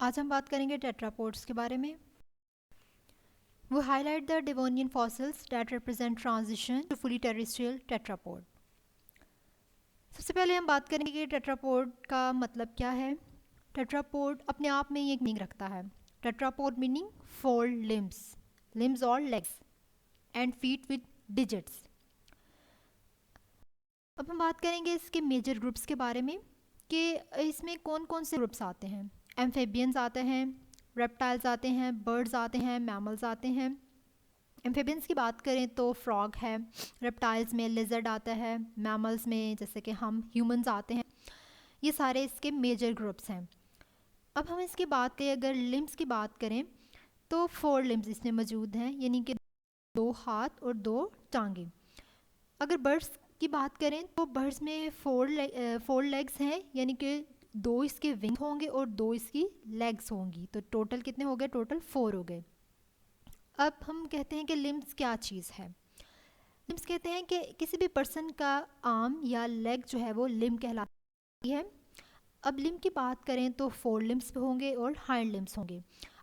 आज हम बात करेंगे टेट्रापोड्स के बारे में। वो highlight the Devonian fossils that represent transition to fully terrestrial tetrapod. सबसे पहले हम बात करेंगे कि टेट्रापोड का मतलब क्या है। टेट्रापोड अपने आप में एक मीनिंग रखता है। टेट्रापोड मीनिंग 4 लिम्स, लिम्स और legs and feet with digits. अब हम बात करेंगे इसके मेजर ग्रुप्स के बारे में कि इसमें कौन कौन से ग्रुप्स आते हैं। एम्फेबियंस आते हैं, रेप्टाइल्स आते हैं, बर्ड्स आते हैं, मैमल्स आते हैं। एम्फेबियंस की बात करें तो फ्रॉग है, रेप्टाइल्स में लिजर्ड आता है, मैमल्स में जैसे कि हम ह्यूमंस आते हैं। ये सारे इसके मेजर ग्रुप्स हैं। अब हम इसकी बात करें, अगर लिम्स की बात करें तो 4 लिम्स इसमें मौजूद हैं, यानी कि 2 हाथ और 2 टांगे। अगर बर्ड्स की बात करें तो बर्ड्स में 4 लेग्स हैं, यानी कि 2 इसके विंग होंगे और 2 इसकी लेग्स होंगी। तो टोटल कितने हो गए? टोटल 4 हो गए। अब हम कहते हैं कि लिम्स क्या चीज़ है। लिम्स कहते हैं कि किसी भी पर्सन का आर्म या लेग जो है वो लिम कहलाती है। अब लिम की बात करें तो 4 लिम्स होंगे और हाइंड लिम्स होंगे।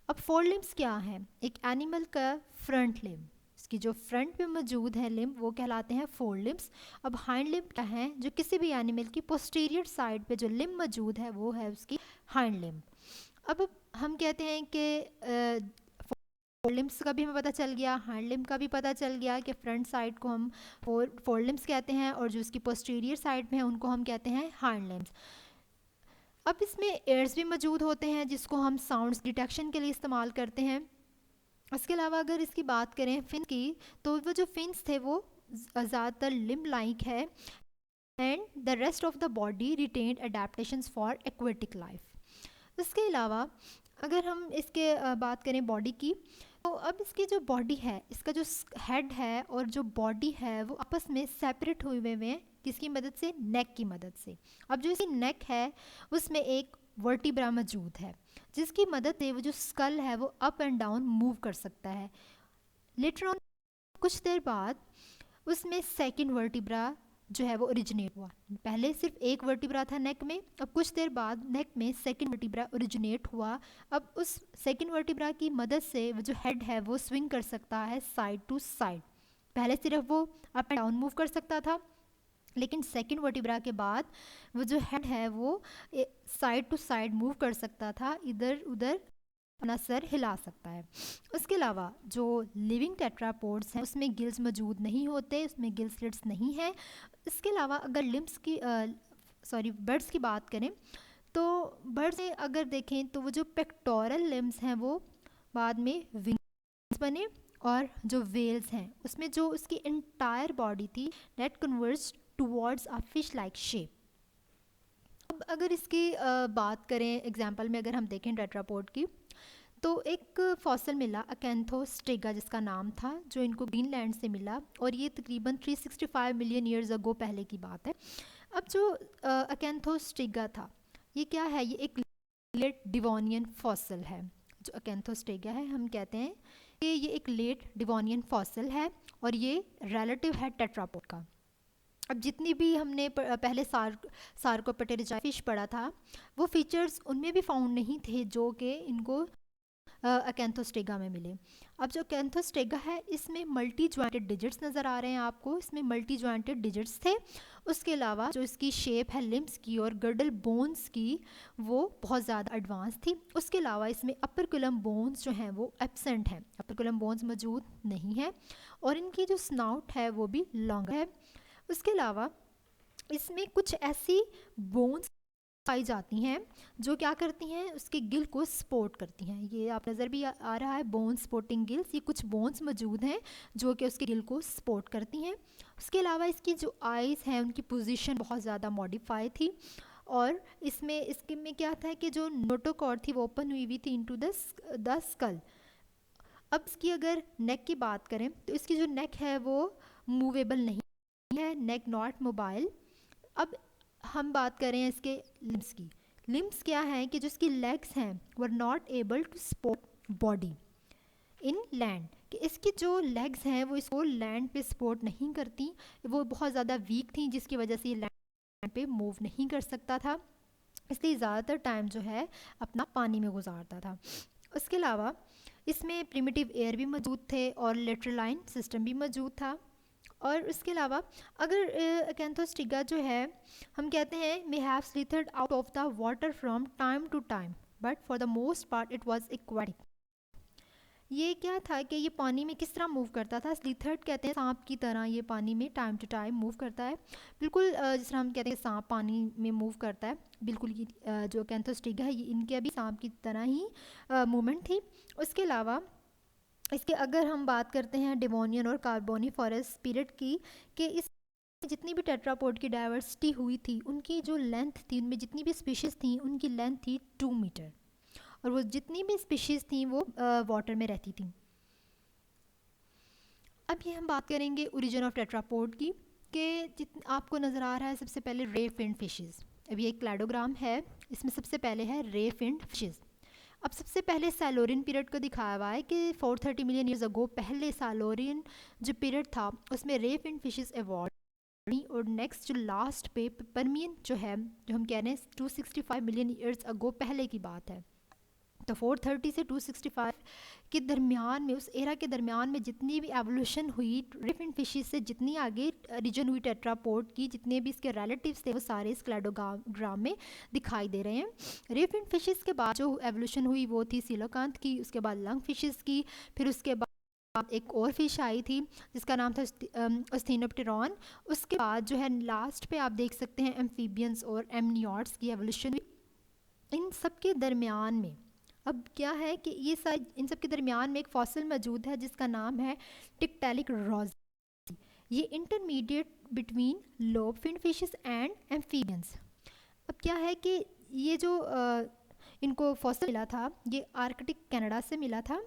अब 4 लिम्स क्या हैं? एक एनिमल का फ्रंट लिम, इसकी जो फ्रंट में मौजूद है लिम, वो कहलाते हैं 4 लिम्स। अब हाइंड लिम क्या है? जो किसी भी एनिमल की पोस्टीरियर साइड पे जो लिम मौजूद है वो है उसकी हाइंड लिम। अब हम कहते हैं कि 4 लिम्स का भी हमें पता चल गया, हाइंड लिम का भी पता चल गया कि फ्रंट साइड को हम 4 लिम्स कहते हैं और जो उसकी पोस्टीरियर साइड में है उनको हम कहते हैं हाइंड लिम्स। अब इसमें एयर्स भी मौजूद होते हैं जिसको हम साउंड्स डिटेक्शन के लिए इस्तेमाल करते हैं। इसके अलावा अगर इसकी बात करें फिन की, तो वो जो फिन्स थे वो ज़्यादातर लिम लाइक है and the rest of the body retained adaptations for aquatic life. इसके अलावा अगर हम इसके बात करें बॉडी की, तो अब इसकी जो बॉडी है, इसका जो हेड है और जो बॉडी है वो आपस में सेपरेट हुए हुए हैं। किसकी मदद से? नेक की मदद से। अब जो इसकी नेक है उसमें एक वर्टिब्रा मौजूद है जिसकी मदद से वो जो स्कल है वो अप एंड डाउन मूव कर सकता है। लेटर ऑन, कुछ देर बाद उसमें सेकंड वर्टिब्रा जो है वो ओरिजिनेट हुआ। पहले सिर्फ एक वर्टिब्रा था नेक में, अब कुछ देर बाद नेक में सेकंड वर्टिब्रा ओरिजिनेट हुआ। अब उस सेकंड वर्टिब्रा की मदद से वो जो हेड है वो स्विंग कर सकता है साइड टू साइड। पहले सिर्फ वो अप एंड डाउन मूव कर सकता था, लेकिन सेकंड वर्टिब्रा के बाद वो जो हेड है वो साइड टू साइड मूव कर सकता था, इधर उधर अपना सर हिला सकता है। उसके अलावा जो लिविंग टेट्रापोड्स हैं उसमें गिल्स मौजूद नहीं होते, उसमें गिल स्लिट्स नहीं है। इसके अलावा अगर लिम्स की बर्ड्स की बात करें तो बर्ड्स में अगर देखें तो वो जो पेक्टोरल लिम्स हैं वो बाद में विंग्स बने, और जो वेल्स हैं उसमें जो उसकी इंटायर बॉडी थी that converge towards a fish like shape. अब अगर इसकी बात करें एग्जांपल में, अगर हम देखें टेट्रापोड की, तो एक फॉसल मिला अकेंथोस्टेगा जिसका नाम था, जो इनको ग्रीनलैंड से मिला और ये तकरीबन 365 मिलियन ईयर्स अगो पहले की बात है। अब जो अकेंथोस्टेगा था ये क्या है? ये एक लेट डिवोनियन फॉसल है। जो अकेंथोस्टेगा है हम कहते हैं कि ये एक लेट डिवोनियन फॉसल है और ये रिलेटिव है टेट्रापोड का। अब जितनी भी हमने पहले सार्कोपेटेरिजा फिश पढ़ा था वो फीचर्स उनमें भी फाउंड नहीं थे जो कि इनको अकेंथोस्टेगा में मिले। अब जो अकेंथोस्टेगा है इसमें मल्टी जॉइंटेड डिजिट्स नज़र आ रहे हैं आपको, इसमें मल्टी जॉइंटेड डिजिट्स थे। उसके अलावा जो इसकी शेप है लिम्स की और गर्डल बोन्स की वो बहुत ज़्यादा एडवांस थी। उसके अलावा इसमें अपर बोन्स जो हैं वो एब्सेंट हैं, अपर बोन्स मौजूद नहीं है, और इनकी जो स्नाउट है वो भी लॉन्ग है। उसके अलावा इसमें कुछ ऐसी बोन्स पाई जाती हैं जो क्या करती हैं? उसके गिल को सपोर्ट करती हैं। ये आप नज़र भी आ रहा है बोन सपोर्टिंग गिल्स, ये कुछ बोन्स मौजूद हैं जो कि उसके गिल को सपोर्ट करती हैं। उसके अलावा इसकी जो आइज़ हैं उनकी पोजीशन बहुत ज़्यादा मॉडिफाई थी, और इसके में क्या था कि जो नोटोकॉर्ड थी वो ओपन हुई थी इनटू द स्कल। अब इसकी अगर नेक की बात करें तो इसकी जो नेक है वो मूवेबल नहीं है, नेक नॉट मोबाइल। अब हम बात करें इसके लिम्स की। लिम्स क्या है कि जो इसकी लेग्स हैं were not able to support body in land, कि इसकी जो लेग्स हैं वो इसको लैंड पे सपोर्ट नहीं करती, वो बहुत ज़्यादा वीक थी जिसकी वजह से ये लैंड पे मूव नहीं कर सकता था। इसलिए ज़्यादातर टाइम जो है अपना पानी में गुजारता था। उसके अलावा इसमें प्रिमिटिव एयर भी मौजूद थे और लेटरलाइन सिस्टम भी मौजूद था। और उसके अलावा अगर अकैंथोस्टिगा जो है, हम कहते हैं may have slithered out of the water from time to time but for the most part it was aquatic. ये क्या था कि ये पानी में किस तरह मूव करता था, स्लीथर्ड कहते हैं सांप की तरह ये पानी में टाइम टू टाइम मूव करता है। बिल्कुल जिस तरह हम कहते हैं सांप पानी में मूव करता है, बिल्कुल ये जो कैंथोस्टिगा है ये इनके भी सांप की तरह ही मूवमेंट थी। उसके अलावा इसके अगर हम बात करते हैं डिवोनियन और कार्बोनिफोरस पीरियड की, कि इस जितनी भी टेट्रापोड की डाइवर्सिटी हुई थी उनकी जो लेंथ थी, उनमें जितनी भी स्पीशीज़ थी उनकी लेंथ थी 2 मीटर, और वो जितनी भी स्पीशीज़ थी वो वाटर में रहती थी। अब ये हम बात करेंगे ओरिजिन ऑफ टेट्रापोड की, कि जित आपको नज़र आ रहा है सबसे पहले रे फिन्ड फिशेज़। अब ये एक क्लैडोग्राम है, इसमें सबसे पहले है रे फिन्ड फिशेज़। अब सबसे पहले सैलोरियन पीरियड को दिखाया हुआ है कि 430 मिलियन ईयर्स अगो पहले सैलोरियन जो पीरियड था उसमें रे फिन्ड फिशेज़ एवॉल्व। और नेक्स्ट जो लास्ट पे परमियन जो है, जो हम कह रहे हैं 265 मिलियन ईयर्स अगो पहले की बात है। तो 430 से 265 के दरमियान में, उस एरा के दरमियान में जितनी भी एवोल्यूशन हुई डिफरेंट फिशेस से, जितनी आगे रीजन हुई टेट्रापोड की, जितने भी इसके रिलेटिव्स थे वो सारे इस क्लैडोग्राम में दिखाई दे रहे हैं। रेफिन फिशेस के बाद जो एवोल्यूशन हुई वो थी सिलोकांत की, उसके बाद लंग फिशेस की, फिर उसके बाद एक और फिश आई थी जिसका नाम था अस्थिनोप्टेरॉन। उसके बाद जो है लास्ट पे आप देख सकते हैं एम्फीबियंस और एमनियॉट्स की एवोल्यूशन हुई। इन सब के दरमियान में अब क्या है कि ये सारे इन सब के दरमियान में एक फॉसिल मौजूद है जिसका नाम है टिक्टैलिक रोज़ी। ये intermediate between lobe fin fishes and amphibians. अब क्या है कि ये जो इनको फॉसिल मिला था ये आर्कटिक कनाडा से मिला था।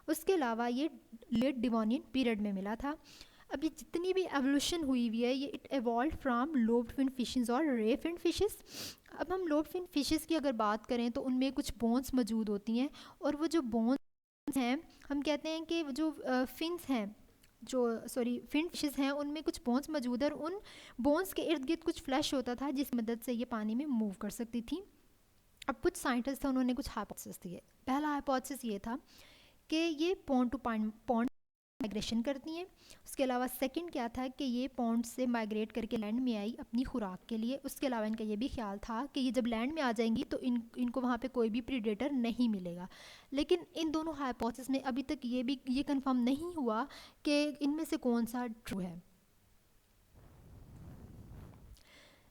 उसके अलावा ये लेट डिवोनियन पीरियड में मिला था। अब ये जितनी भी एवोल्यूशन हुई हुई है ये it evolve from lobed fin fishes और रे फिन फिशेस। अब हम लोब्ड फिन फिशेस की अगर बात करें तो उनमें कुछ बोन्स मौजूद होती हैं, और वो जो बोन्स हैं हम कहते हैं कि जो फिन्स हैं, जो फिन फिशेस हैं उनमें कुछ बोन्स मौजूद है, और उन बोन्स के इर्द गिर्द कुछ फ्लैश होता था जिसकी मदद से ये पानी में मूव कर सकती थी। अब कुछ साइंटिस्ट थे उन्होंने कुछ हाइपोथेसिस दिए। पहला हाइपोथेसिस ये था कि ये पॉन्ड टू पॉन्ड माइग्रेशन करती हैं। उसके अलावा सेकंड क्या था कि ये पॉन्ड से माइग्रेट करके लैंड में आई अपनी खुराक के लिए। उसके अलावा इनका ये भी ख्याल था कि ये जब लैंड में आ जाएंगी तो इनको वहाँ पे कोई भी प्रीडेटर नहीं मिलेगा। लेकिन इन दोनों हाइपोथेसिस में अभी तक ये कंफर्म नहीं हुआ कि इनमें से कौन सा ट्रू है।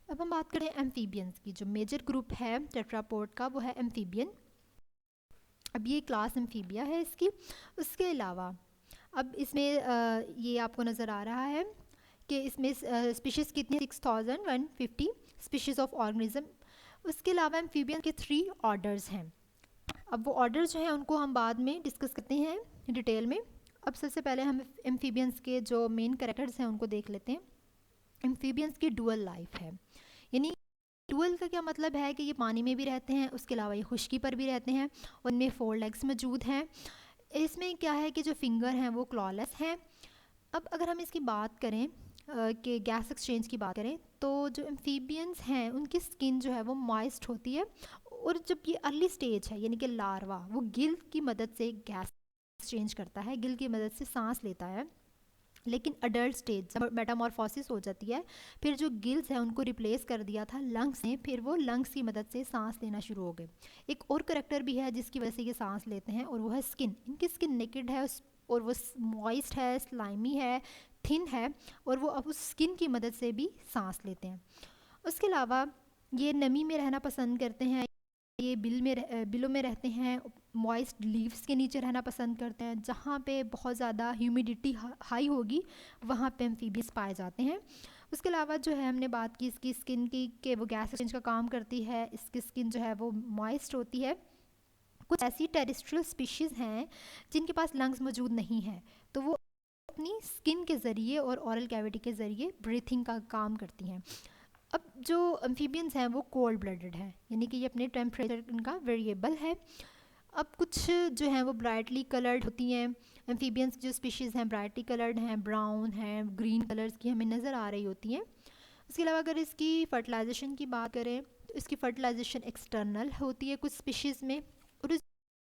अब हम बात करें एम्फीबियंस की। जो मेजर ग्रुप है टेट्रापोड का वो है एम्फीबियन। अब ये क्लास एम्फीबिया है इसकी। उसके अलावा अब इसमें ये आपको नज़र आ रहा है कि इसमें स्पीशीज़ कितनी 6150 स्पीशीज़ ऑफ ऑर्गेनिज्म। उसके अलावा एम्फीबियन के 3 ऑर्डर्स हैं। अब वो ऑर्डर जो हैं उनको हम बाद में डिस्कस करते हैं डिटेल में। अब सबसे पहले हम एम्फीबियंस के जो मेन कैरेक्टर्स हैं उनको देख लेते हैं। एम्फीबियंस की डुअल लाइफ है, यानी डुअल का क्या मतलब है कि ये पानी में भी रहते हैं, उसके अलावा ये खुश्की पर भी रहते हैं, उनमें 4 लेग्स मौजूद हैं। इसमें क्या है कि जो फिंगर हैं वो क्लॉलेस हैं। अब अगर हम इसकी बात करें कि गैस एक्सचेंज की बात करें तो जो एम्फीबियंस हैं उनकी स्किन जो है वो मॉइस्ट होती है, और जब ये अर्ली स्टेज है यानी कि लार्वा, वो गिल की मदद से गैस एक्सचेंज करता है, गिल की मदद से सांस लेता है। लेकिन अडल्ट स्टेज जब मेटामॉर्फोसिस हो जाती है, फिर जो गिल्स है उनको रिप्लेस कर दिया था लंग्स ने, फिर वो लंग्स की मदद से सांस लेना शुरू हो गए। एक और करेक्टर भी है जिसकी वजह से ये सांस लेते हैं, और वो है स्किन। इनकी स्किन नेकेड है और वो मॉइस्ट है, स्लाइमी है, थिन है, और वो अब उस स्किन की मदद से भी सांस लेते हैं। उसके अलावा ये नमी में रहना पसंद करते हैं, ये बिलों में रहते हैं, मॉइस्ट लीव्स के नीचे रहना पसंद करते हैं। जहाँ पे बहुत ज़्यादा ह्यूमिडिटी हाई होगी वहाँ पे एम्फीबियंस पाए जाते हैं। उसके अलावा जो है हमने बात की इसकी स्किन की कि वो गैस एक्सचेंज का काम करती है, इसकी स्किन जो है वो मॉइस्ट होती है। कुछ ऐसी टेरेस्ट्रियल स्पीशीज़ हैं जिनके पास लंग्स मौजूद नहीं है, तो वो अपनी स्किन के ज़रिए और ऑरल कैविटी के ज़रिए ब्रीथिंग का काम करती हैं। अब जो एम्फीबियंस हैं वो कोल्ड ब्लडेड हैं, यानी कि ये अपने टेम्परेचर इनका वेरिएबल है। अब कुछ जो हैं वो ब्राइटली कलर्ड होती हैं। एम्फीबियंस जो स्पीशीज़ हैं ब्राइटली कलर्ड हैं, ब्राउन हैं, ग्रीन कलर्स की हमें नज़र आ रही होती हैं। उसके अलावा अगर इसकी फर्टिलाइजेशन की बात करें तो इसकी फर्टिलाइजेशन एक्सटर्नल होती है कुछ स्पीशीज़ में, और जो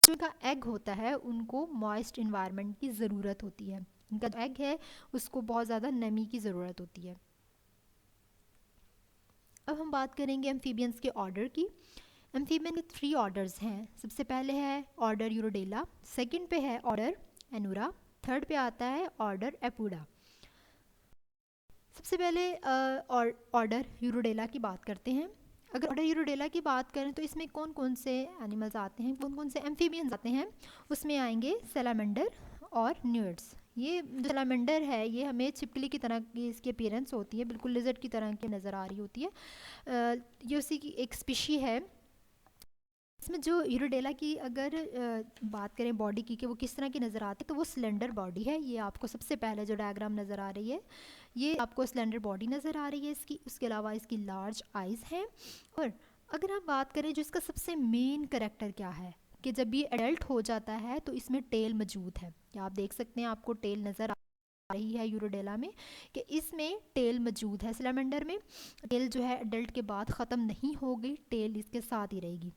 इनका एग होता है उनको मॉइस्ट इन्वायरमेंट की ज़रूरत होती है। इनका जो एग है उसको बहुत ज़्यादा नमी की ज़रूरत होती है। अब हम बात करेंगे एम्फीबियंस के ऑर्डर की। एम्फीबियन के 3 ऑर्डर्स हैं। सबसे पहले है ऑर्डर यूरोडेला, सेकंड पे है ऑर्डर एनुरा, थर्ड पे आता है ऑर्डर एपुडा। सबसे पहले ऑर्डर यूरोडेला की बात करते हैं। अगर ऑर्डर यूरोडेला की बात करें तो इसमें कौन कौन से एनिमल्स आते हैं, कौन कौन से एम्फीबियंस आते हैं। उसमें आएंगे सैलामेंडर और न्यूट्स। ये जो सैलामेंडर है ये हमें छिपकली की तरह की इसकी अपीयरेंस होती है, बिल्कुल लिजर्ड की तरह की नज़र आ रही होती है। ये उसी की एक स्पीशी है। इसमें जो यूरोडेला की अगर बात करें बॉडी की कि वो किस तरह की नज़र आती है, तो वो सिलेंडर बॉडी है। ये आपको सबसे पहले जो डायग्राम नज़र आ रही है ये आपको सिलेंडर बॉडी नज़र आ रही है इसकी। उसके अलावा इसकी लार्ज आइज़ हैं। और अगर आप बात करें जो इसका सबसे मेन करेक्टर क्या है कि जब ये एडल्ट हो जाता है तो इसमें टेल मौजूद है। या आप देख सकते हैं आपको टेल नज़र आ रही है यूरोडेला में कि इसमें टेल मौजूद है। सैलामेंडर में टेल जो है एडल्ट के बाद ख़त्म नहीं होगी, टेल इसके साथ ही रहेगी।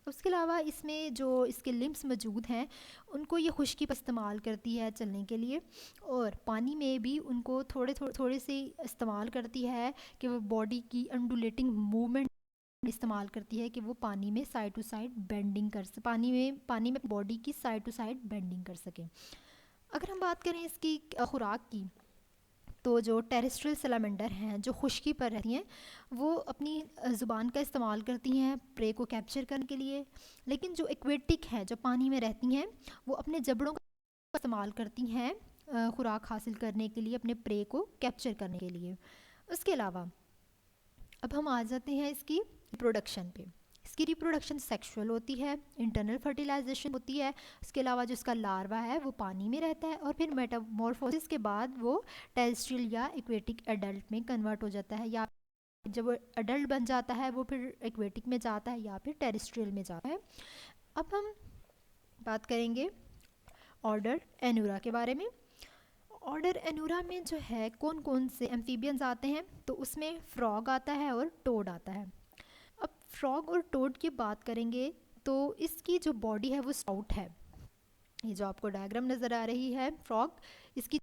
उसके अलावा इसमें जो इसके लिम्स मौजूद हैं उनको ये खुश्की पर इस्तेमाल करती है चलने के लिए, और पानी में भी उनको थोड़े से इस्तेमाल करती है कि वो बॉडी की अंडुलेटिंग मूवमेंट इस्तेमाल करती है कि वो पानी में साइड टू साइड बेंडिंग कर सके, पानी में बॉडी की साइड टू साइड बेंडिंग कर सके। अगर हम बात करें इसकी खुराक की, तो जो टेरेस्ट्रियल सैलामेंडर हैं जो खुश्की पर रहती हैं वो अपनी ज़ुबान का इस्तेमाल करती हैं प्रे को कैप्चर करने के लिए। लेकिन जो एक्वेटिक हैं जो पानी में रहती हैं वो अपने जबड़ों का इस्तेमाल करती हैं खुराक हासिल करने के लिए, अपने प्रे को कैप्चर करने के लिए। उसके अलावा अब हम आ जाते हैं इसकी रिप्रोडक्शन पे। इसकी रिप्रोडक्शन सेक्सुअल होती है, इंटरनल फर्टिलाइजेशन होती है। उसके अलावा जो इसका लार्वा है वो पानी में रहता है और फिर मेटामॉर्फोसिस के बाद वो टेरेस्ट्रियल या एक्वेटिक एडल्ट में कन्वर्ट हो जाता है, या जब वो एडल्ट बन जाता है वो फिर एक्वेटिक में जाता है या फिर टेरेस्ट्रियल में जाता है। अब हम बात करेंगे ऑर्डर एनुरा के बारे में। ऑर्डर एनुरा में जो है कौन कौन से एम्फीबियंस आते हैं, तो उसमें फ्रॉग आता है और टोड आता है। अब फ्रॉग और टोड की बात करेंगे तो इसकी जो बॉडी है वो स्टाउट है। ये जो आपको डायग्राम नज़र आ रही है फ्रॉग, इसकी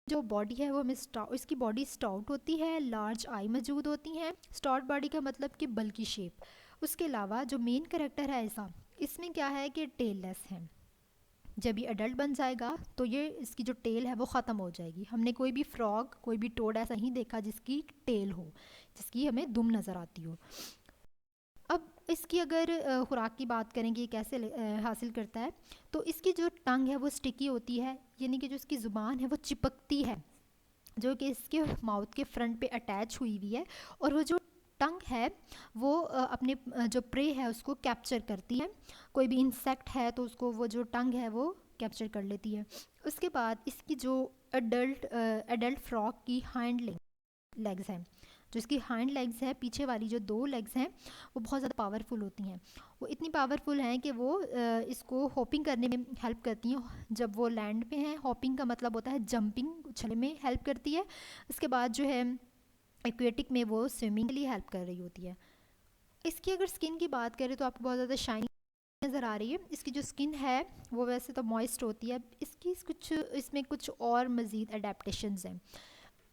जो बॉडी है वो हमें इसकी बॉडी स्टाउट होती है, लार्ज आई मौजूद होती हैं। स्टाउट बॉडी का मतलब कि बल्कि शेप। उसके अलावा जो मेन करेक्टर है ऐसा इसमें क्या है कि टेललेस है। जब ये अडल्ट बन जाएगा तो ये इसकी जो टेल है वो ख़त्म हो जाएगी। हमने कोई भी फ्रॉग कोई भी टोड ऐसा नहीं देखा जिसकी टेल हो, जिसकी हमें दुम नज़र आती हो। अब इसकी अगर खुराक की बात करेंगे ये कैसे हासिल करता है, तो इसकी जो टंग है वो स्टिकी होती है, यानी कि जो इसकी ज़ुबान है वो चिपकती है, जो कि इसके माउथ के फ्रंट पे अटैच हुई हुई है। और वो जो टंग है वो अपने जो प्रे है उसको कैप्चर करती है। कोई भी इंसेक्ट है तो उसको वो जो टंग है वो कैप्चर कर लेती है। उसके बाद इसकी जो एडल्ट फ्रॉग की हाइंड लेग्स हैं, जो इसकी हाइंड लेग्स है पीछे वाली जो 2 लेग्स हैं वो बहुत ज़्यादा पावरफुल होती हैं। वो इतनी पावरफुल हैं कि वो इसको हॉपिंग करने में हेल्प करती हैं। जब वो लैंड पे हैं, हॉपिंग का मतलब होता है जंपिंग, उछलने में हेल्प करती है। उसके बाद जो है एक्वेटिक में वो स्विमिंग के लिए हेल्प कर रही होती है। इसकी अगर स्किन की बात करें तो आपको बहुत ज़्यादा शाइनी नज़र आ रही है। इसकी जो स्किन है वो वैसे तो मॉइस्ट होती है। इसमें कुछ और मज़ीद अडेप्टेशंस हैं।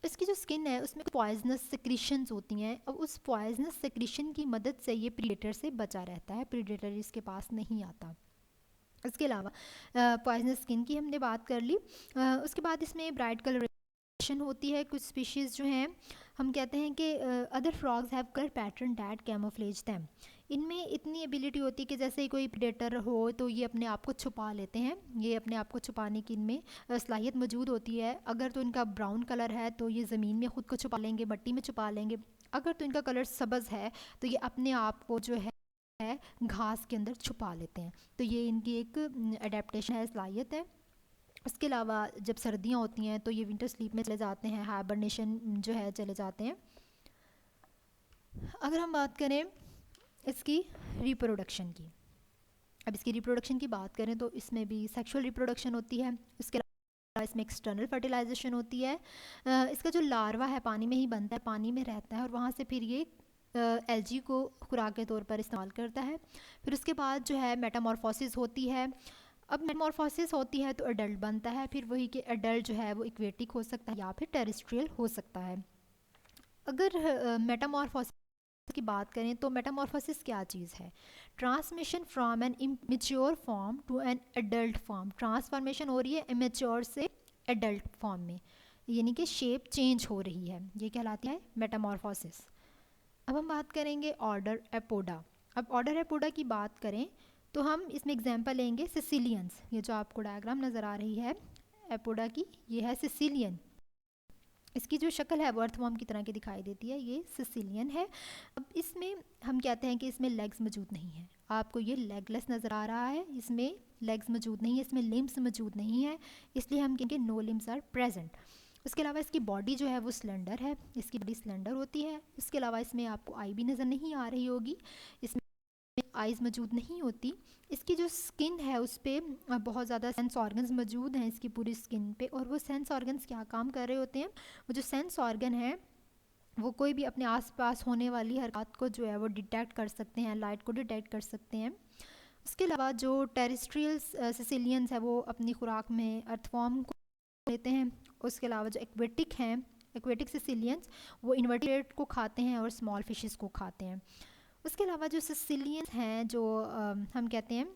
इसकी जो स्किन है उसमें पॉइजनस सिक्रीशंस होती हैं। अब उस पॉइजनस सिक्रीशन की मदद से ये प्रीडेटर से बचा रहता है, प्रीडेटर इसके पास नहीं आता। इसके अलावा पॉइजनस स्किन की हमने बात कर ली। उसके बाद इसमें ब्राइट कलरेशन होती है। कुछ स्पीशीज़ जो हैं हम कहते हैं कि other frogs have colour pattern that camouflage them. इनमें इतनी एबिलिटी होती है कि जैसे कोई प्रेडेटर हो तो ये अपने आप को छुपा लेते हैं। ये अपने आप को छुपाने की इनमें सलाहियत मौजूद होती है। अगर तो इनका ब्राउन कलर है तो ये ज़मीन में ख़ुद को छुपा लेंगे, मट्टी में छुपा लेंगे। अगर तो इनका कलर सब्ज़ है तो ये अपने आप को जो है घास के अंदर छुपा लेते हैं। तो ये इनकी एक अडेप्टेशन है, सलाहियत है। उसके अलावा जब सर्दियाँ होती हैं तो ये विंटर स्लीप में चले जाते हैं, हाइबरनेशन जो है चले जाते हैं। अगर हम बात करें इसकी रिप्रोडक्शन की, अब इसकी रिप्रोडक्शन की बात करें तो इसमें भी सेक्सुअल रिप्रोडक्शन होती है। इसके अलावा इसमें एक्सटर्नल फर्टिलाइजेशन होती है। इसका जो लार्वा है पानी में ही बनता है, पानी में रहता है और वहाँ से फिर ये एलजी को खुराक के तौर पर इस्तेमाल करता है। फिर उसके बाद जो है मेटामॉर्फोसिस होती है। अब मेटामॉर्फोसिस होती है तो अडल्ट बनता है, फिर वही कि अडल्ट जो है वो इक्वेटिक हो सकता है या फिर टेरेस्ट्रियल हो सकता है। अगर मेटामॉर्फोसिस की बात करें तो मेटामॉर्फोसिस क्या चीज़ है? Transmission from an immature form to an adult form. Transformation हो रही है इमेच्योर से एडल्ट फॉर्म में, यानी कि शेप चेंज हो रही है, ये कहलाती है मेटामॉर्फोसिस। अब हम बात करेंगे ऑर्डर एपोडा। अब ऑर्डर एपोडा की बात करें तो हम इसमें एग्जांपल लेंगे सिसिलियंस। ये जो आपको डायग्राम नज़र आ रही है एपोडा की, ये है सिसिलियन। इसकी जो शक्ल है वो अर्थवर्म की तरह की दिखाई देती है, ये सिसिलियन है। अब इसमें हम कहते हैं कि इसमें लेग्स मौजूद नहीं है। आपको ये लेगलेस नज़र आ रहा है, इसमें लेग्स मौजूद नहीं है, इसमें लिम्स मौजूद नहीं है, इसलिए हम कहेंगे नो लिम्स आर प्रेजेंट। उसके अलावा इसकी बॉडी जो है वो स्लेंडर है, इसकी बॉडी स्लेंडर होती है। इसके अलावा इसमें आपको आई भी नज़र नहीं आ रही होगी, इसमें आइज़ मौजूद नहीं होती। इसकी जो स्किन है उस पर बहुत ज़्यादा सेंस ऑर्गन्स मौजूद हैं इसकी पूरी स्किन पे, और वो सेंस ऑर्गन्स क्या काम कर रहे होते हैं? वो जो सेंस ऑर्गन है वो कोई भी अपने आसपास होने वाली हरकत को जो है वो डिटेक्ट कर सकते हैं, लाइट को डिटेक्ट कर सकते हैं। उसके अलावा जो टेरेस्ट्रियल सिसिलियंस है वो अपनी खुराक में अर्थवॉर्म को लेते हैं। उसके अलावा जो एक्वेटिक हैं, एक्वेटिक सिसिलियंस, वो इन्वर्टेब्रेट को खाते हैं और स्मॉल फिशेस को खाते हैं। उसके अलावा जो सिसिलियंस हैं जो हम कहते हैं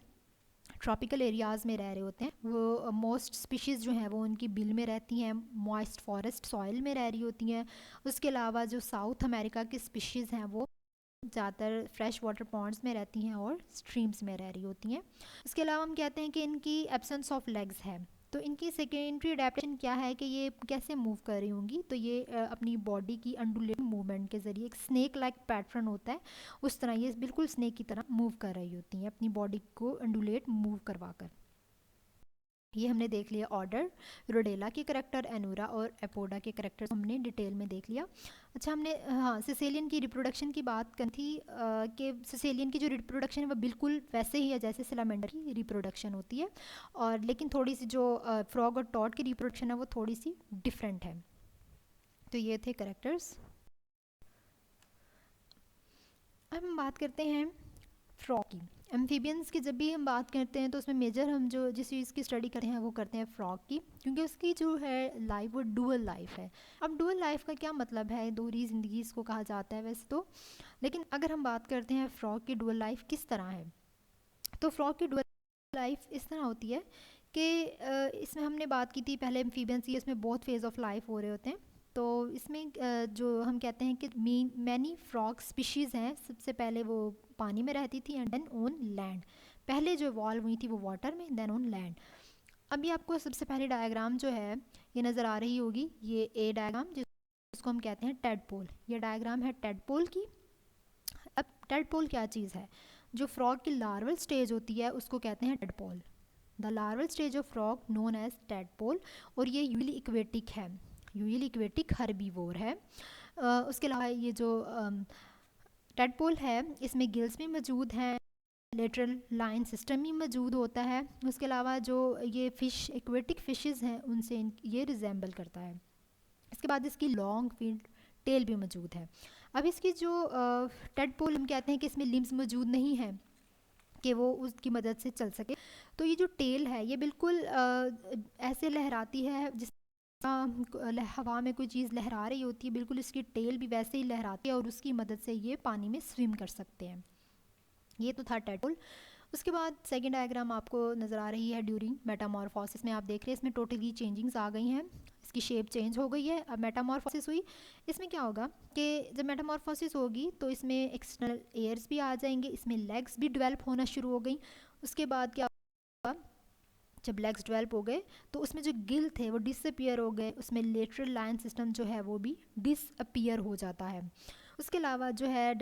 ट्रॉपिकल एरियाज़ में रह रहे होते हैं, वो मोस्ट स्पीशीज़ जो हैं वो उनकी बिल में रहती हैं, मॉइस्ट फॉरेस्ट सॉइल में रह रही होती हैं। उसके अलावा जो साउथ अमेरिका की स्पीशीज़ हैं वो ज़्यादातर फ्रेश वाटर पॉन्ड्स में रहती हैं और स्ट्रीम्स में रह रही होती हैं। उसके अलावा हम कहते हैं कि इनकी एब्सेंस ऑफ लेग्स है, तो इनकी सेकेंडरी अडेप्टेशन क्या है कि ये कैसे मूव कर रही होंगी? तो ये अपनी बॉडी की अंडुलेट मूवमेंट के ज़रिए, एक स्नेक लाइक पैटर्न होता है उस तरह ये बिल्कुल स्नेक की तरह मूव कर रही होती हैं अपनी बॉडी को अंडुलेट मूव करवा कर। ये हमने देख लिया ऑर्डर, रोडेला के करेक्टर, एनूरा और एपोडा के करेक्टर हमने डिटेल में देख लिया। अच्छा, हमने हाँ सिसेलियन की रिप्रोडक्शन की बात करी थी कि सिसेलियन की जो रिप्रोडक्शन है वो बिल्कुल वैसे ही है जैसे सिलामेंडर की रिप्रोडक्शन होती है, और लेकिन थोड़ी सी जो फ्रॉग और टॉड की रिप्रोडक्शन है वो थोड़ी सी डिफरेंट है। तो ये थे करेक्टर्स। अब हम बात करते हैं फ्रॉग की। एम्फीबियंस की जब भी हम बात करते हैं तो उसमें मेजर हम जो जिस चीज़ की स्टडी करते हैं वो करते हैं फ्रॉग की, क्योंकि उसकी जो है लाइफ वो डुअल लाइफ है। अब डुअल लाइफ का क्या मतलब है? दोहरी ज़िंदगी इसको कहा जाता है वैसे तो, लेकिन अगर हम बात करते हैं फ्रॉग की डुअल लाइफ किस तरह है, तो फ्रॉग की डुअल लाइफ इस तरह होती है कि इसमें हमने बात की थी पहले एम्फीबियंस की, इसमें बहुत फेज़ ऑफ लाइफ हो रहे होते हैं। तो इसमें जो हम कहते हैं कि मैनी फ्रॉग स्पीशीज़ हैं, सबसे पहले वो पानी में रहती थी एंड देन ऑन लैंड। पहले जो इवॉल्व हुई थी वो वाटर में, देन ऑन लैंड। अभी आपको सबसे पहले डायग्राम जो है ये नज़र आ रही होगी, ये ए डायग्राम जिसको हम कहते हैं टेडपोल। ये डायग्राम है टेडपोल की। अब टेडपोल क्या चीज़ है? जो फ्रॉग की लार्वल स्टेज होती है उसको कहते हैं tadpole. The larval stage of frog known as tadpole, और ये यूजली इक्वेटिक है, यूजली इक्वेटिक हर्बीवोर है। उसके अलावा ये जो टेडपोल है इसमें गिल्स भी मौजूद हैं, लेटरल लाइन सिस्टम भी मौजूद होता है। उसके अलावा जो ये फ़िश एक्वेटिक फ़िशेज़ हैं उनसे ये रिजेंबल करता है। इसके बाद इसकी लॉन्ग फिन टेल भी मौजूद है। अब इसकी जो टेडपोल हम कहते हैं कि इसमें लिम्स मौजूद नहीं है कि वो उसकी मदद से चल सके, तो ये जो टेल है ये बिल्कुल ऐसे लहराती है जिस हवा में कोई चीज़ लहरा रही होती है, बिल्कुल इसकी टेल भी वैसे ही लहराती है और उसकी मदद से ये पानी में स्विम कर सकते हैं। ये तो था टेडपोल। उसके बाद सेकेंड डायग्राम आपको नज़र आ रही है ड्यूरिंग मेटामॉर्फोसिस में। आप देख रहे हैं इसमें टोटली चेंजिंग्स आ गई हैं, इसकी शेप चेंज हो गई है। अब मेटामॉर्फोसिस हुई, इसमें क्या होगा कि जब मेटामॉर्फोसिस होगी तो इसमें एक्सटर्नल एयर्स भी आ जाएंगे, इसमें लेग्स भी डेवलप होना शुरू हो गई। उसके बाद क्या होगा, जब लेग्स डेवलप हो गए तो उसमें जो गिल थे वो डिसअपियर हो गए, उसमें लेटरल लाइन सिस्टम जो है वो भी डिसअपियर हो जाता है। उसके अलावा जो है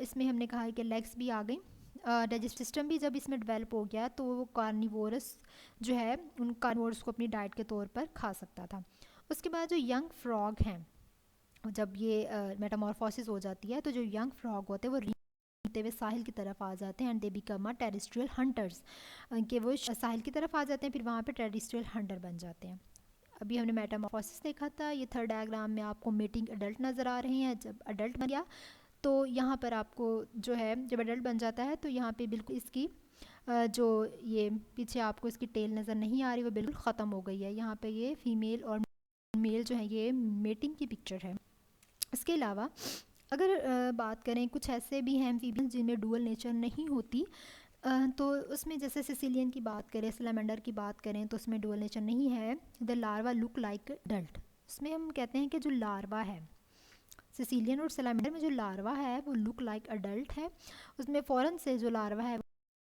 इसमें हमने कहा है कि लेग्स भी आ गई। डाइजेस्टिव सिस्टम भी जब इसमें डेवलप हो गया तो वो कार्निवोरस जो है उन कार्निवोरस को अपनी डाइट के तौर पर खा सकता था। उसके बाद जो यंग फ्रॉग हैं, जब ये मेटामॉर्फोसिस हो जाती है तो जो यंग फ्रॉग होते हैं वो रेंगते हुए साहिल की तरफ आ जाते हैं and they become a terrestrial hunters, कि वो साहिल की तरफ आ जाते हैं, फिर वहाँ पे टेरेस्ट्रियल हंटर बन जाते हैं। अभी हमने मेटामॉर्फोसिस देखा था। ये थर्ड डायग्राम में आपको मेटिंग अडल्ट नज़र आ रहे हैं। जब अडल्ट बन गया तो यहाँ पर आपको जो है जब एडल्ट बन जाता है तो यहाँ पे बिल्कुल इसकी जो ये पीछे आपको इसकी टेल नज़र नहीं आ रही वो बिल्कुल ख़त्म हो गई है। यहाँ पे ये फीमेल और मेल जो है ये मेटिंग की पिक्चर है। इसके अलावा अगर बात करें कुछ ऐसे भी हैं एम्फीबियंस जिनमें डुअल नेचर नहीं होती, तो उसमें जैसे सिसिलियन की बात करें, सैलमेंडर की बात करें तो उसमें डुअल नेचर नहीं है। The larva look like adult, उसमें हम कहते हैं कि जो लार्वा है सिसिलियन और सैलमेंडर में जो लार्वा है वो लुक लाइक अडल्ट है। उसमें फ़ौरन से जो लार्वा है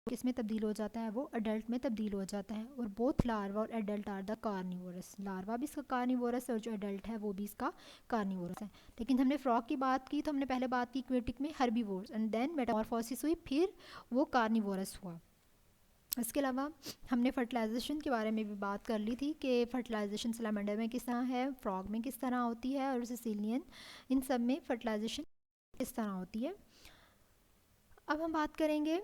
किस में तब्दील हो जाता है, वो अडल्ट में तब्दील हो जाता है। और बोथ लार्वा और adult are the carnivorous, larva भी इसका कार्निवोरस है और जो एडल्ट है वो भी इसका कार्निवोरस है। लेकिन हमने फ्रॉग की बात की तो हमने पहले बात की क्वेटिक में हर्बीवोर्स एंड देन मेटामॉर्फोसिस हुई, फिर वो कार्निवोरस हुआ। इसके अलावा हमने फर्टिलाइजेशन के बारे में भी बात कर ली थी कि फर्टिलाइजेशन सैलमेंडर में किस तरह है, फ्रॉग में किस तरह होती है और सिसिलियन इन सब में फर्टिलाइजेशन किस तरह होती है। अब हम बात करेंगे,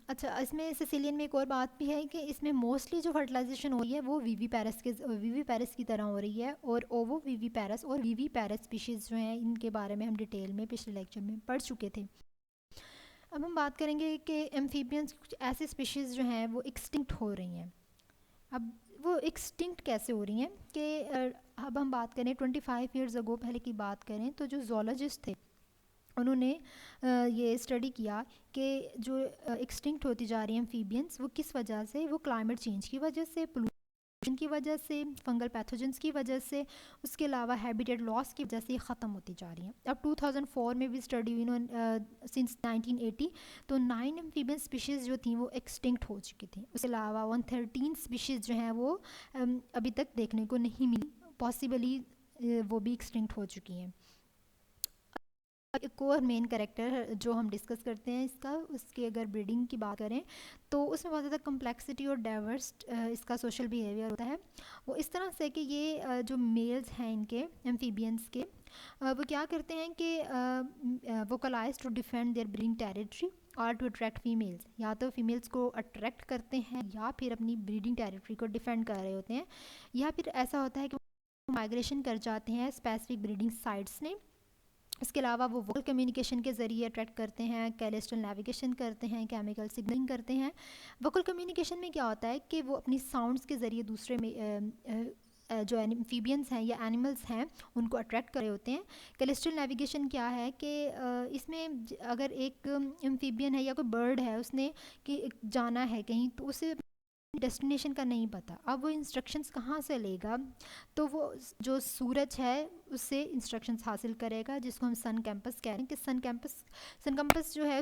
अच्छा इसमें सिसिलियन में एक और बात भी है कि इसमें मोस्टली जो फर्टिलाइजेशन हो रही है वो वीवी पैरस की तरह हो रही है। और ओवो वीवी पैरस और वीवी पैरस स्पीशीज़ जो हैं इनके बारे में हम डिटेल में पिछले लेक्चर में पढ़ चुके थे। अब हम बात करेंगे कि एम्फीबियंस कुछ ऐसे स्पीशीज़ जो हैं वो एक्सटिंक्ट हो रही हैं। अब वो एक्सटिंक्ट कैसे हो रही हैं कि अब हम बात करें 25 ईयर्स अगो पहले की बात करें तो जो जोलॉजिस्ट थे उन्होंने ये स्टडी किया कि जो एक्सटिंक्ट होती जा रही हैं एम्फीबियंस वो किस वजह से, वो क्लाइमेट चेंज की वजह से, पोल्यूशन की वजह से, फंगल पैथोजेंस की वजह से, उसके अलावा हैबिटेट लॉस की वजह से ये ख़त्म होती जा रही हैं। अब 2004 में भी स्टडी हुई सिंस 1980 तो 9 एम्फीबियन स्पीशीज़ जो थी वो एक्सटिंक्ट हो चुकी थी। उसके अलावा 113 स्पीशीज़ जो हैं वो अभी तक देखने को नहीं मिली, पॉसिबली वो भी एक्सटिंक्ट हो चुकी हैं। एक और मेन कैरेक्टर जो हम डिस्कस करते हैं इसका, उसकी अगर ब्रीडिंग की बात करें तो उसमें बहुत ज़्यादा कम्प्लेक्सिटी और डाइवर्स इसका सोशल बिहेवियर होता है। वो इस तरह से कि ये जो मेल्स हैं इनके एम्फीबियंस के वो क्या करते हैं कि vocalise to defend their breeding territory और टू अट्रैक्ट फीमेल्स, या तो फीमेल्स को अट्रैक्ट करते हैं या फिर अपनी ब्रीडिंग टेरिटरी को डिफेंड कर रहे होते हैं, या फिर ऐसा होता है कि वो माइग्रेशन कर जाते हैं स्पेसिफिक ब्रीडिंग साइट्स में। इसके अलावा वो वोकल कम्युनिकेशन के ज़रिए अट्रैक्ट करते हैं, कैलेस्ट्रल नेविगेशन करते हैं, केमिकल सिग्नलिंग करते हैं। वोकल कम्युनिकेशन में क्या होता है कि वो अपनी साउंड्स के ज़रिए दूसरे में जो एम्फीबियंस हैं या एनिमल्स हैं उनको अट्रैक्ट कर रहे होते हैं। कैलेस्ट्रल नेविगेशन क्या है कि इसमें अगर एक एम्फीबियन है या कोई बर्ड है उसने कि जाना है कहीं तो उसे डेस्टिनेशन का नहीं पता, अब वो इंस्ट्रक्शंस कहाँ से लेगा, तो वो जो सूरज है उससे इंस्ट्रक्शंस हासिल करेगा, जिसको हम सन कैंपस कह रहे हैं कि सन कैंपस जो है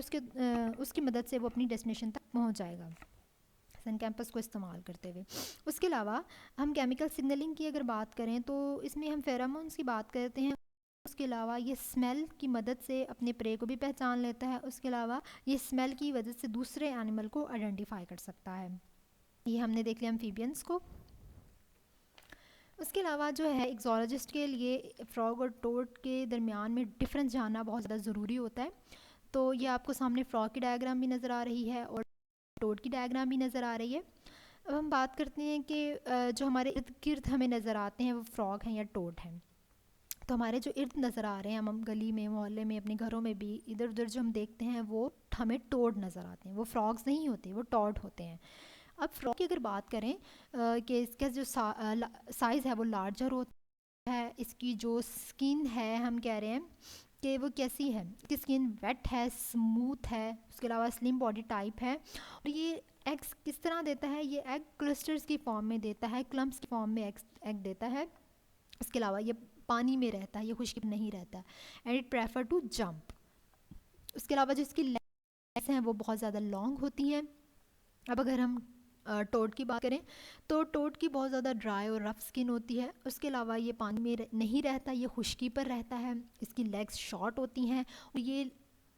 उसकी मदद से वो अपनी डेस्टिनेशन तक पहुँच जाएगा सन कैंपस को इस्तेमाल करते हुए। उसके अलावा हम केमिकल सिग्नलिंग की अगर बात करें तो इसमें हम फेरामोन्स की बात करते हैं। उसके अलावा ये स्मेल की मदद से अपने प्रे को भी पहचान लेता है। उसके अलावा ये स्मेल की वजह से दूसरे एनिमल को आइडेंटिफाई कर सकता है। ये हमने देख लिया एम्फीबियंस को। उसके अलावा जो है एक ज़ूलॉजिस्ट के लिए फ्रॉग और टोड के दरमियान में डिफरेंस जानना बहुत ज़्यादा ज़रूरी होता है। तो ये आपको सामने फ्रॉग की डायग्राम भी नज़र आ रही है और टोड की डायग्राम भी नज़र आ रही है। अब हम बात करते हैं कि जो हमारे इर्द गिर्द हमें नज़र आते हैं वो फ्रॉग हैं या टोड हैं। तो हमारे जो इर्द नज़र आ रहे हैं, हम गली में, मोहल्ले में, अपने घरों में भी इधर उधर जो हम देखते हैं वो हमें टोड नज़र आते हैं। वो फ्रॉग्स नहीं होते, वो टॉड होते हैं। अब फ्रॉग की अगर बात करें कि इसका जो साइज़ है वो लार्जर होता है, इसकी जो स्किन है हम कह रहे हैं कि वो कैसी है, इसकी स्किन वेट है, स्मूथ है, उसके अलावा स्लिम बॉडी टाइप है। और ये एग्स किस तरह देता है, ये एग क्लस्टर्स की फॉर्म में देता है, क्लम्प्स की फॉर्म में एग देता है। इसके अलावा ये पानी में रहता है, ये खुश्क नहीं रहता and it prefer to jump. उसके अलावा जो इसकी लेग्स हैं वो बहुत ज़्यादा लॉन्ग होती हैं। अब अगर हम टोड की बात करें तो टोड की बहुत ज़्यादा ड्राई और रफ स्किन होती है। उसके अलावा ये पानी में नहीं रहता, ये खुश्की पर रहता है। इसकी लेग्स शॉर्ट होती हैं और ये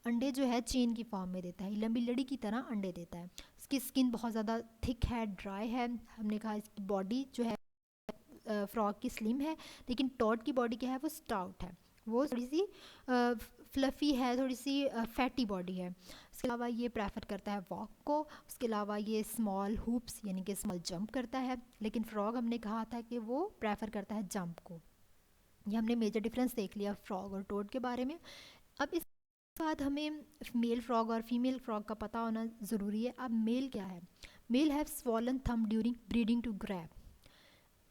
अंडे जो है चेन की फॉर्म में देता है, लंबी लड़ी की तरह अंडे देता है। इसकी स्किन बहुत ज़्यादा थिक है, ड्राई है। हमने कहा इसकी बॉडी जो है फ्रॉग की स्लिम है, लेकिन टोड की बॉडी क्या है वो स्टाउट है, वो थोड़ी सी फ्लफ़ी है, थोड़ी सी फैटी बॉडी है। इसके अलावा ये प्रेफर करता है वॉक को। उसके अलावा ये स्मॉल हुप्स यानी कि स्मॉल जंप करता है, लेकिन फ्रॉग हमने कहा था कि वो प्रेफर करता है जंप को। ये हमने मेजर डिफरेंस देख लिया फ्रॉग और टोड के बारे में। अब इस बाद हमें मेल फ्रॉग और फीमेल फ्रॉग का पता होना ज़रूरी है। अब मेल क्या है? Male have swollen thumb during breeding to grab.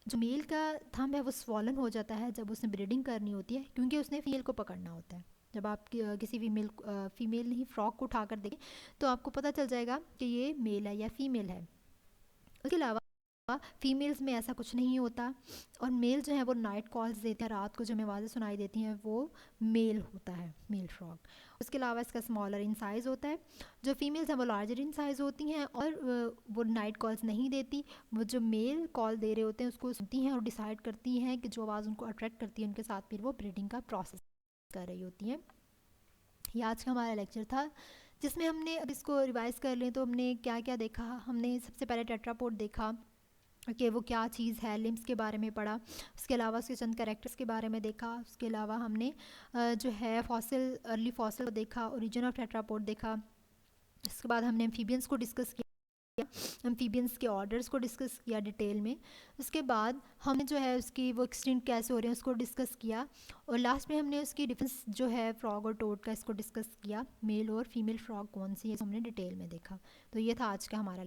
जो मेल का थंब है वो स्वॉलन हो जाता है जब उसने ब्रीडिंग करनी होती है, क्योंकि उसने फीमेल को पकड़ना होता है। जब आप किसी फीमेल ही फ्रॉग को उठाकर देखें तो आपको पता चल जाएगा कि ये मेल है या फीमेल है। उसके अलावा फीमेल्स में ऐसा कुछ नहीं होता, और मेल जो है वो नाइट कॉल्स देते हैं, रात को जो हमें आवाज़ें सुनाई देती हैं वो मेल होता है, मेल फ्रॉग। उसके अलावा इसका स्मॉलर इन साइज़ होता है। जो फीमेल्स हैं वो लार्जर इन साइज़ होती हैं, और वो नाइट कॉल्स नहीं देती। वो जो मेल कॉल दे रहे होते हैं उसको सुनती हैं और डिसाइड करती हैं कि जो आवाज़ उनको अट्रैक्ट करती है उनके साथ फिर वो ब्रीडिंग का प्रोसेस कर रही होती हैं। ये आज का हमारा लेक्चर था, जिसमें हमने, अब इसको रिवाइज़ कर लें तो हमने क्या क्या देखा। हमने सबसे पहले टेट्रापोड देखा कि वो क्या चीज़ है, लिम्स के बारे में पढ़ा। उसके अलावा उसके चंद कैरेक्टर्स के बारे में देखा। उसके अलावा हमने जो है फॉसिल, अर्ली फॉसिल को देखा, ओरिजिन ऑफ टेट्रापोड देखा। उसके बाद हमने एम्फीबियंस को डिस्कस किया, एम्फीबियंस के ऑर्डर्स को डिस्कस किया डिटेल में। उसके बाद हमने जो है उसकी वो एक्सटिंक्ट कैसे हो रहे हैं उसको डिस्कस किया, और लास्ट में हमने उसकी डिफरेंस जो है फ्रॉग और टोड का इसको डिस्कस किया, मेल और फीमेल फ्रॉग कौन सी है हमने डिटेल में देखा। तो ये था आज का हमारा